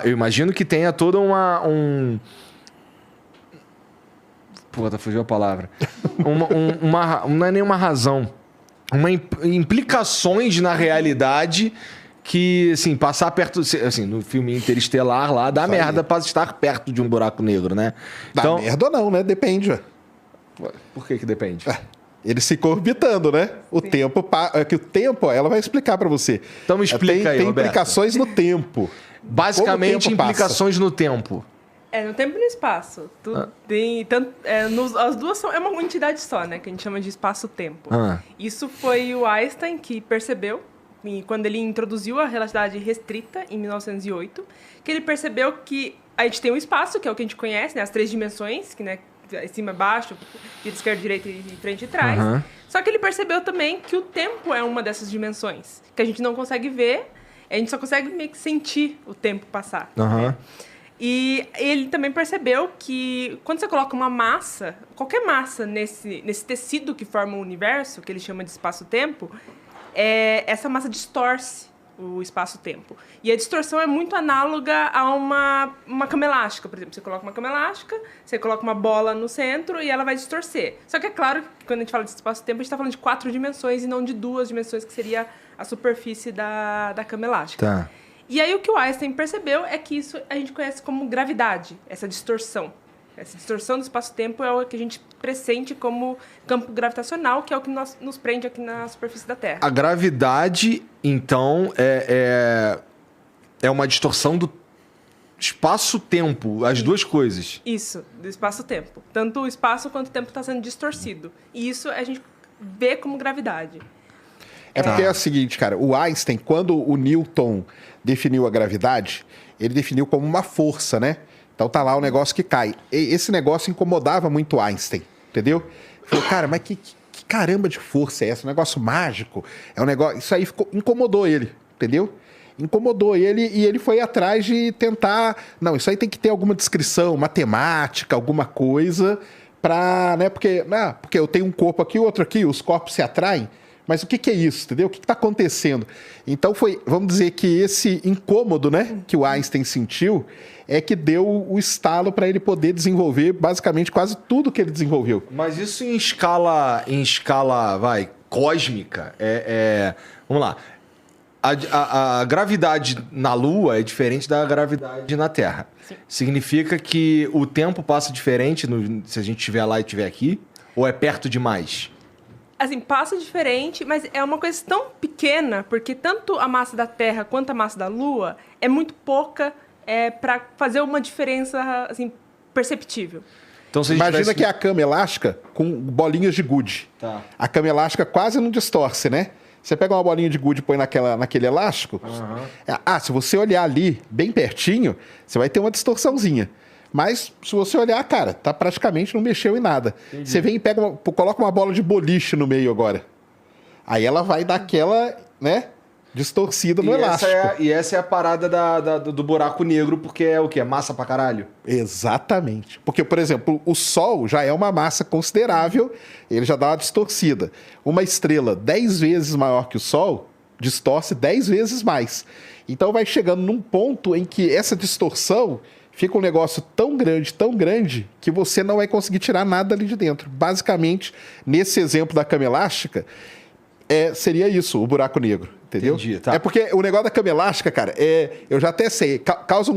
Eu imagino que tenha toda Puta, fugiu a palavra. Não é nenhuma razão. Implicações na realidade que, assim, passar perto... Assim, no filme Interestelar lá, dá merda pra estar perto de um buraco negro, né? Dá merda ou não, né? Depende. Por que depende? Ele fica orbitando, né? O tempo... que o tempo, ela vai explicar pra você. Então me explica aí, Tem Roberto. implicações no tempo. Basicamente, implicações no tempo. No tempo e no espaço. As duas são... É uma entidade só, né? Que a gente chama de espaço-tempo. Isso foi o Einstein que percebeu, quando ele introduziu a relatividade restrita, em 1908, que ele percebeu que a gente tem um espaço, que é o que a gente conhece, né? As 3 dimensões, que, né? Cima, baixo, esquerda, direita e frente e trás. Só que ele percebeu também que o tempo é uma dessas dimensões, que a gente não consegue ver, a gente só consegue meio que sentir o tempo passar. Né? E ele também percebeu que quando você coloca uma massa, qualquer massa nesse tecido que forma o universo, que ele chama de espaço-tempo, essa massa distorce o espaço-tempo. E a distorção é muito análoga a uma cama elástica. Por exemplo, você coloca uma cama elástica, você coloca uma bola no centro e ela vai distorcer. Só que é claro que quando a gente fala de espaço-tempo, a gente está falando de 4 dimensões e não de 2 dimensões, que seria a superfície da cama elástica. Tá. E aí o que o Einstein percebeu é que isso a gente conhece como gravidade, essa distorção. Essa distorção do espaço-tempo é o que a gente pressente como campo gravitacional, que é o que nos prende aqui na superfície da Terra. A gravidade, então, é uma distorção do espaço-tempo, as duas coisas. Isso, do espaço-tempo. Tanto o espaço quanto o tempo está sendo distorcido. E isso a gente vê como gravidade. Porque é o seguinte, cara, o Einstein, quando o Newton definiu a gravidade, ele definiu como uma força, né? Então tá lá o negócio que cai. E esse negócio incomodava muito o Einstein, entendeu? Falou, cara, mas que caramba de força é essa? Um negócio mágico? É um negócio... Isso aí incomodou ele, entendeu? Incomodou ele e ele foi atrás de tentar... Não, isso aí tem que ter alguma descrição, matemática, alguma coisa pra... né? Porque eu tenho um corpo aqui, outro aqui, os corpos se atraem. Mas o que é isso, entendeu? O que está acontecendo? Então vamos dizer que esse incômodo, né, que o Einstein sentiu, é que deu o estalo para ele poder desenvolver basicamente quase tudo que ele desenvolveu. Mas isso em escala cósmica, vamos lá. A gravidade na Lua é diferente da gravidade na Terra. Sim. Significa que o tempo passa diferente se a gente estiver lá e estiver aqui? Ou é perto demais? Assim, passa diferente, mas é uma coisa tão pequena, porque tanto a massa da Terra quanto a massa da Lua é muito pouca para fazer uma diferença assim, perceptível. Então, se imagina que é a cama elástica com bolinhas de gude. Tá. A cama elástica quase não distorce, né? Você pega uma bolinha de gude e põe naquele elástico. Se você olhar ali bem pertinho, você vai ter uma distorçãozinha. Mas, se você olhar, cara, tá praticamente não mexeu em nada. Entendi. Você vem e coloca uma bola de boliche no meio agora. Aí ela vai dar aquela, né, distorcida no elástico. Essa é a parada do buraco negro, porque é o quê? É massa pra caralho? Exatamente. Porque, por exemplo, o Sol já é uma massa considerável, ele já dá uma distorcida. Uma estrela 10 vezes maior que o Sol distorce 10 vezes mais. Então vai chegando num ponto em que essa distorção... fica um negócio tão grande, que você não vai conseguir tirar nada ali de dentro. Basicamente, nesse exemplo da cama elástica, seria isso, o buraco negro, entendeu? Entendi, tá. É porque o negócio da cama elástica, cara, eu já até sei, causa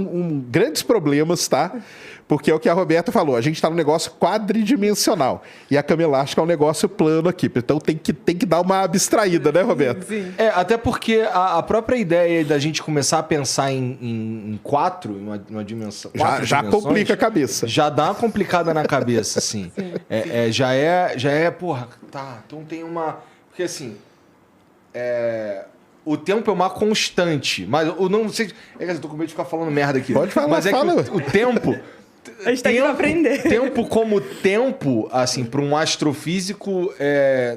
grandes problemas, tá? Porque é o que a Roberta falou, a gente está num negócio quadridimensional. E a cama elástica é um negócio plano aqui. Então tem que dar uma abstraída, né, Roberta? Sim. Até porque a própria ideia da gente começar a pensar em 4, em uma dimensão... Já complica a cabeça. Já dá uma complicada na cabeça, assim. Já é, porra, tá, então tem uma... Porque assim, o tempo é uma constante, mas eu não sei... eu tô com medo de ficar falando merda aqui. Pode falar, mas fala. Que o tempo... A gente tá aqui pra aprender. Tempo como tempo, assim, para um astrofísico,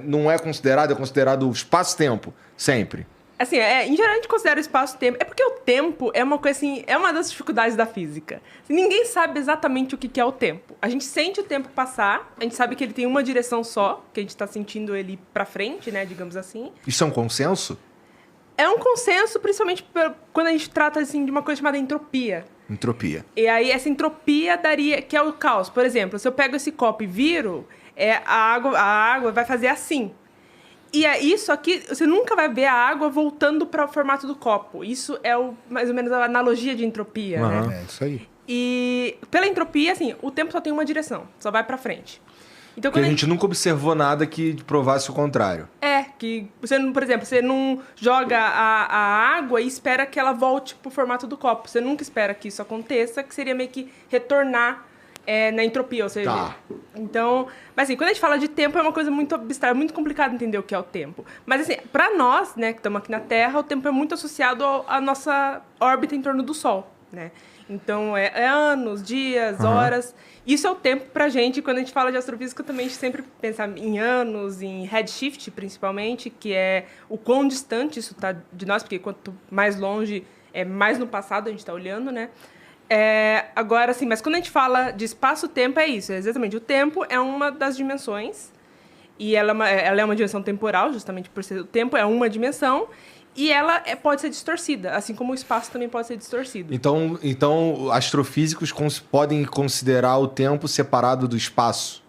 não é considerado espaço-tempo, sempre. Assim, em geral a gente considera o espaço-tempo. É porque o tempo é uma coisa assim, é uma das dificuldades da física. Ninguém sabe exatamente o que é o tempo. A gente sente o tempo passar, a gente sabe que ele tem uma direção só, que a gente tá sentindo ele pra frente, né, digamos assim. Isso é um consenso? É um consenso, principalmente quando a gente trata assim, de uma coisa chamada entropia. Entropia. E aí, essa entropia daria... Que é o caos. Por exemplo, se eu pego esse copo e viro, a água vai fazer assim. E isso aqui, você nunca vai ver a água voltando para o formato do copo. Isso é mais ou menos a analogia de entropia, né? É isso aí. E pela entropia, assim, o tempo só tem uma direção. Só vai para frente. Então, Porque a gente nunca observou nada que provasse o contrário. que você, por exemplo, você não joga a água e espera que ela volte pro formato do copo. Você nunca espera que isso aconteça, que seria meio que retornar na entropia, ou seja... Tá. Então, mas assim, quando a gente fala de tempo, é uma coisa muito abstrata, muito complicado entender o que é o tempo. Mas assim, para nós, né, que estamos aqui na Terra, o tempo é muito associado à nossa órbita em torno do Sol, né? Então, é anos, dias, horas. Isso é o tempo pra gente. Quando a gente fala de astrofísica, também a gente sempre pensa em anos, em redshift, principalmente, que é o quão distante isso está de nós, porque quanto mais longe, mais no passado a gente está olhando, né? Agora, assim, mas quando a gente fala de espaço-tempo, é isso. Exatamente. O tempo é uma das dimensões. E ela é uma dimensão temporal, justamente por ser o tempo, é uma dimensão. E ela pode ser distorcida, assim como o espaço também pode ser distorcido. Então astrofísicos podem considerar o tempo separado do espaço?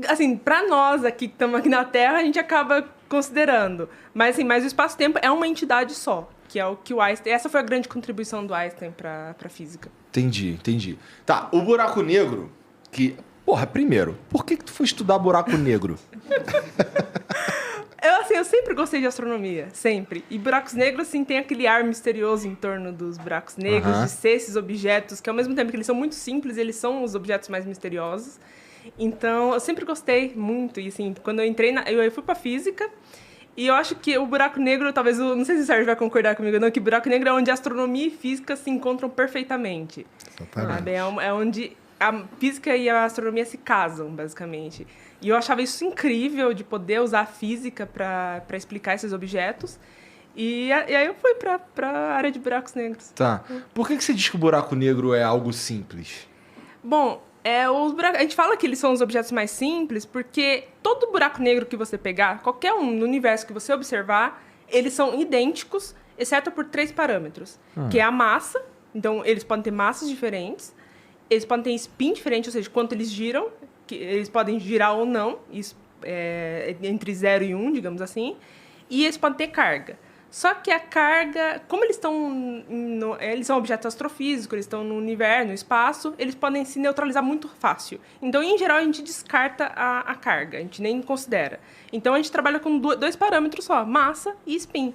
Assim, para nós aqui que estamos aqui na Terra, a gente acaba considerando. Mas, assim, o espaço-tempo é uma entidade só, que é o que o Einstein... Essa foi a grande contribuição do Einstein para a física. Entendi. Tá, o buraco negro, que... Porra, primeiro, por que tu foi estudar buraco negro? Eu sempre gostei de astronomia, sempre. E buracos negros, assim, tem aquele ar misterioso em torno dos buracos negros, de ser esses objetos, que ao mesmo tempo que eles são muito simples, eles são os objetos mais misteriosos. Então, eu sempre gostei muito. E, assim, quando eu entrei eu fui pra física, e eu acho que o buraco negro, talvez, não sei se o Sérgio vai concordar comigo, não, que buraco negro é onde astronomia e física se encontram perfeitamente. Exatamente. Sabe? É onde a física e a astronomia se casam, basicamente. E eu achava isso incrível, de poder usar a física para explicar esses objetos. E aí eu fui para a área de buracos negros. Tá. Por que você diz que o buraco negro é algo simples? Bom, a gente fala que eles são os objetos mais simples porque todo buraco negro que você pegar, qualquer um no universo que você observar, eles são idênticos, exceto por 3 parâmetros. Que é a massa, então eles podem ter massas diferentes, eles podem ter spin diferente, ou seja, quanto eles giram, que eles podem girar ou não, isso entre 0 e 1, digamos assim, e eles podem ter carga. Só que a carga, como eles são objetos astrofísicos, eles estão no universo, no espaço, eles podem se neutralizar muito fácil. Então, em geral, a gente descarta a carga, a gente nem considera. Então, a gente trabalha com 2 parâmetros só, massa e spin.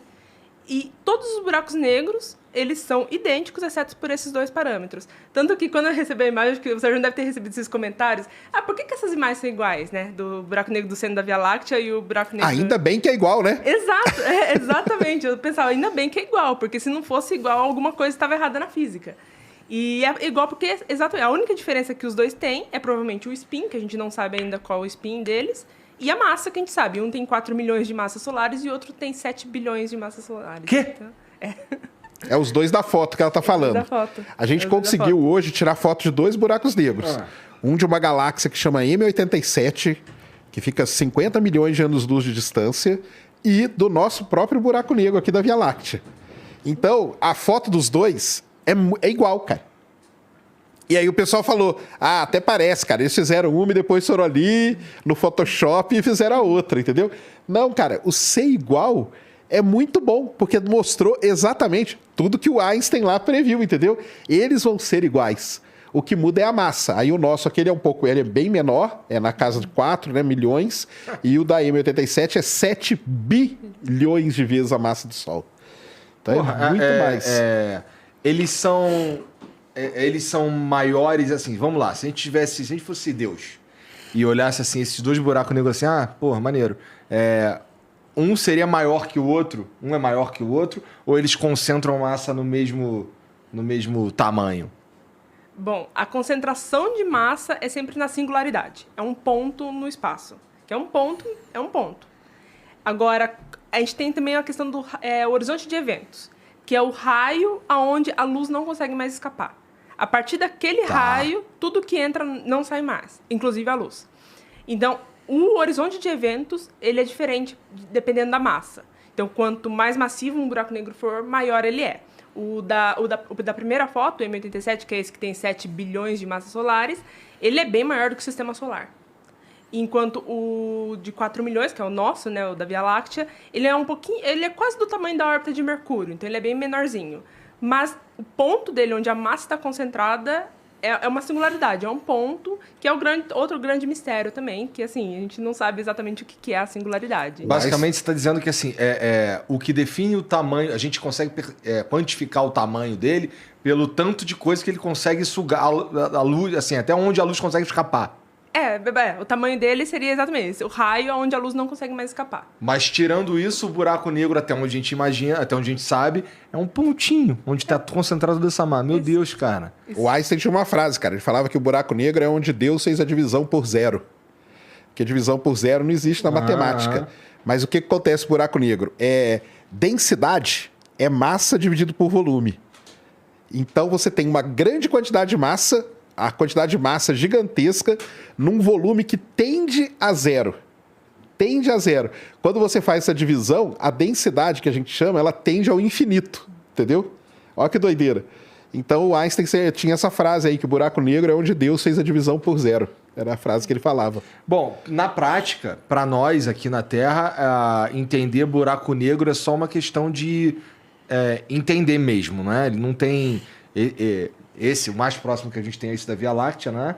E todos os buracos negros, eles são idênticos, exceto por esses 2 parâmetros. Tanto que quando eu recebi a imagem, acho que o Sérgio deve ter recebido esses comentários. Por que essas imagens são iguais, né? Do buraco negro do centro da Via Láctea e o buraco negro... Ainda bem que é igual, né? Exato, exatamente. Eu pensava, ainda bem que é igual, porque se não fosse igual, alguma coisa estava errada na física. E é igual porque, exatamente, a única diferença que os 2 têm é provavelmente o spin, que a gente não sabe ainda qual é o spin deles, e a massa, que a gente sabe. Um tem 4 milhões de massas solares e o outro tem 7 bilhões de massas solares. Quê? Então, É os 2 da foto que ela tá falando. Da foto. A gente conseguiu hoje tirar foto de 2 buracos negros. Um de uma galáxia que chama M87, que fica a 50 milhões de anos-luz de distância, e do nosso próprio buraco negro aqui da Via Láctea. Então, a foto dos 2 é igual, cara. E aí o pessoal falou, até parece, cara, eles fizeram uma e depois foram ali no Photoshop e fizeram a outra, entendeu? Não, cara, o ser igual é muito bom, porque mostrou exatamente tudo que o Einstein lá previu, entendeu? Eles vão ser iguais. O que muda é a massa. Aí o nosso aqui ele é bem menor, é na casa de 4, né, milhões, e o da M87 é 7 bilhões de vezes a massa do Sol. Então é muito mais. Eles são maiores, assim, vamos lá, se a gente fosse Deus e olhasse assim, esses 2 buracos negros assim, maneiro. Um seria maior que o outro, um é maior que o outro, ou eles concentram massa no mesmo tamanho? Bom, a concentração de massa é sempre na singularidade. É um ponto no espaço. Que é um ponto. Agora, a gente tem também a questão do horizonte de eventos, que é o raio aonde a luz não consegue mais escapar. A partir daquele raio, tudo que entra não sai mais, inclusive a luz. Então, o horizonte de eventos ele é diferente dependendo da massa. Então, quanto mais massivo um buraco negro for, maior ele é. O da primeira foto, o M87, que é esse que tem 7 bilhões de massas solares, ele é bem maior do que o Sistema Solar. Enquanto o de 4 milhões, que é o nosso, né, o da Via Láctea, ele é quase do tamanho da órbita de Mercúrio, então ele é bem menorzinho. Mas o ponto dele, onde a massa está concentrada, é uma singularidade, é um ponto que é outro grande mistério também, que assim, a gente não sabe exatamente o que é a singularidade. Basicamente, você está dizendo que assim, o que define o tamanho, a gente consegue quantificar o tamanho dele pelo tanto de coisa que ele consegue sugar a luz, assim, até onde a luz consegue escapar. O tamanho dele seria exatamente esse, o raio onde a luz não consegue mais escapar. Mas tirando isso, o buraco negro, até onde a gente imagina, até onde a gente sabe, é um pontinho, onde está concentrado dessa massa. Meu Deus, cara. O Einstein tinha uma frase, cara, ele falava que o buraco negro é onde Deus fez a divisão por zero. Porque a divisão por zero não existe na matemática. Mas o que acontece no buraco negro? Densidade é massa dividido por volume. Então você tem uma grande quantidade de massa, a quantidade de massa gigantesca, num volume que tende a zero. Tende a zero. Quando você faz essa divisão, a densidade que a gente chama, ela tende ao infinito. Entendeu? Olha que doideira. Então o Einstein tinha essa frase aí, que o buraco negro é onde Deus fez a divisão por zero. Era a frase que ele falava. Bom, na prática, para nós aqui na Terra, entender buraco negro é só uma questão de entender mesmo, né? Ele não tem... o mais próximo que a gente tem é esse da Via Láctea, né?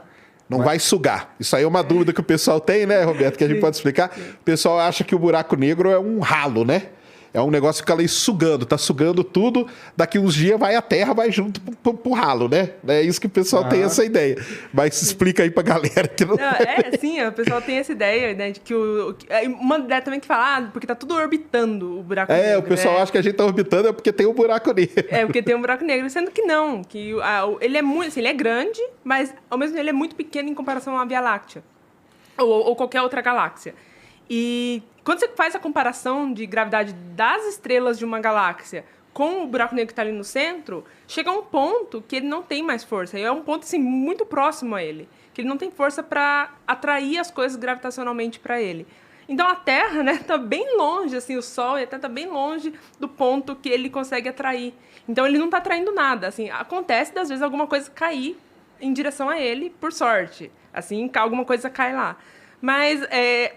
Não vai sugar. Isso aí é uma dúvida que o pessoal tem, né, Roberto? Que a gente pode explicar. O pessoal acha que o buraco negro é um ralo, né? É um negócio que fica ali sugando, tá sugando tudo. Daqui uns dias vai a Terra, vai junto pro ralo, né? É isso que o pessoal tem essa ideia. Mas explica aí pra galera que não... Sim, o pessoal tem essa ideia, né? De que uma ideia também que fala, porque tá tudo orbitando o buraco negro. O pessoal acha que a gente tá orbitando porque tem um buraco negro. Porque tem um buraco negro, sendo que não. Que ele é muito, assim, ele é grande, mas ao mesmo tempo ele é muito pequeno em comparação à Via Láctea. Ou qualquer outra galáxia. E quando você faz a comparação de gravidade das estrelas de uma galáxia com o buraco negro que está ali no centro, chega a um ponto que ele não tem mais força. E é um ponto assim, muito próximo a ele. Que ele não tem força para atrair as coisas gravitacionalmente para ele. Então a Terra, né, tá bem longe, assim, o Sol até tá bem longe do ponto que ele consegue atrair. Então ele não está atraindo nada. Assim, acontece, às vezes, alguma coisa cair em direção a ele, por sorte. Assim, alguma coisa cai lá. Mas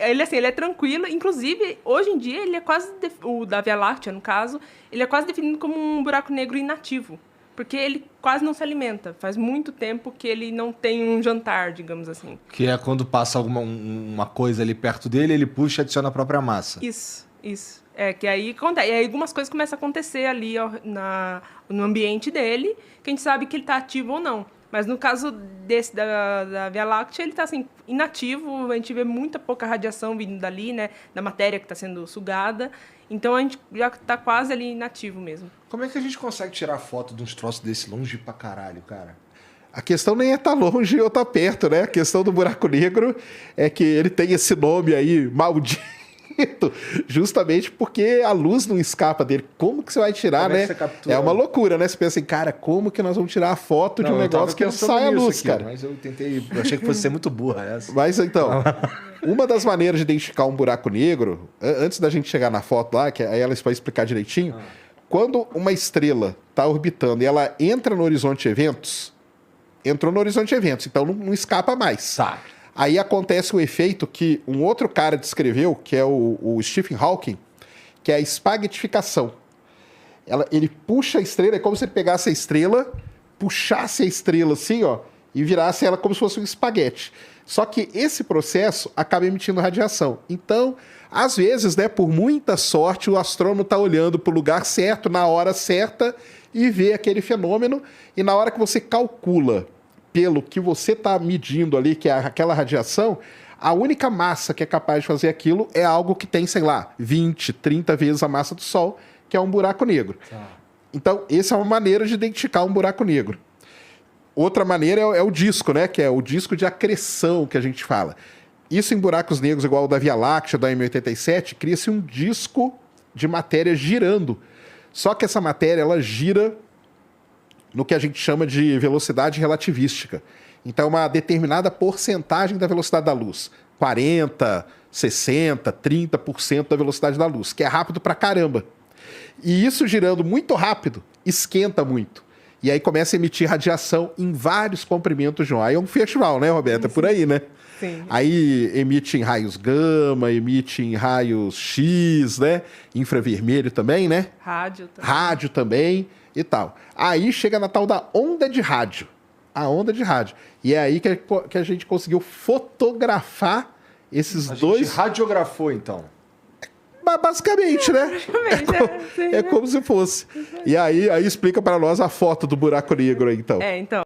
ele é tranquilo. Inclusive, hoje em dia, ele é quase... O da Via Láctea, no caso, ele é quase definido como um buraco negro inativo. Porque ele quase não se alimenta. Faz muito tempo que ele não tem um jantar, digamos assim. Que é quando passa uma coisa ali perto dele, ele puxa e adiciona a própria massa. Isso. Que aí acontece. E aí algumas coisas começam a acontecer ali no ambiente dele, que a gente sabe que ele está ativo ou não. Mas no caso desse da Via Láctea, ele está assim, inativo, a gente vê muita pouca radiação vindo dali, né? Da matéria que está sendo sugada. Então a gente já está quase ali inativo mesmo. Como é que a gente consegue tirar foto de uns troços desse longe pra caralho, cara? A questão nem é estar longe ou estar perto, né? A questão do buraco negro é que ele tem esse nome aí, maldito. Justamente porque a luz não escapa dele. Como que você vai tirar, né? É uma loucura, né? Você pensa assim, cara, como que nós vamos tirar a foto de um negócio que não sai a luz, aqui, cara? Mas eu achei que fosse ser muito burra essa. Mas então, uma das maneiras de identificar um buraco negro, antes da gente chegar na foto lá, que aí ela vai explicar direitinho, quando uma estrela está orbitando e ela entra no horizonte de eventos, entrou no horizonte de eventos, então não escapa mais. Tá. Aí acontece o efeito que um outro cara descreveu, que é o Stephen Hawking, que é a espaguetificação. Ele puxa a estrela, é como se ele pegasse a estrela, puxasse a estrela assim, ó, e virasse ela como se fosse um espaguete. Só que esse processo acaba emitindo radiação. Então, às vezes, né, por muita sorte, o astrônomo está olhando para o lugar certo, na hora certa, e vê aquele fenômeno, e na hora que você calcula pelo que você está medindo ali, que é aquela radiação, a única massa que é capaz de fazer aquilo é algo que tem, sei lá, 20, 30 vezes a massa do Sol, que é um buraco negro. Então, essa é uma maneira de identificar um buraco negro. Outra maneira é o disco, né? Que é o disco de acreção que a gente fala. Isso em buracos negros, igual o da Via Láctea, da M87, cria-se um disco de matéria girando. Só que essa matéria, ela gira no que a gente chama de velocidade relativística. Então, uma determinada porcentagem da velocidade da luz. 40, 60, 30% da velocidade da luz, que é rápido pra caramba. E isso girando muito rápido, esquenta muito. E aí começa a emitir radiação em vários comprimentos de onda. Aí é um festival, né, Roberta? É por aí, né? Sim. Aí emite em raios gama, emite em raios X, né? Infravermelho também, né? Rádio também e tal. Aí chega na tal da onda de rádio. A onda de rádio. E é aí que a gente conseguiu fotografar esses dois... A gente radiografou, então. Basicamente, né? É como se fosse. E aí explica para nós a foto do buraco negro aí, então. Então...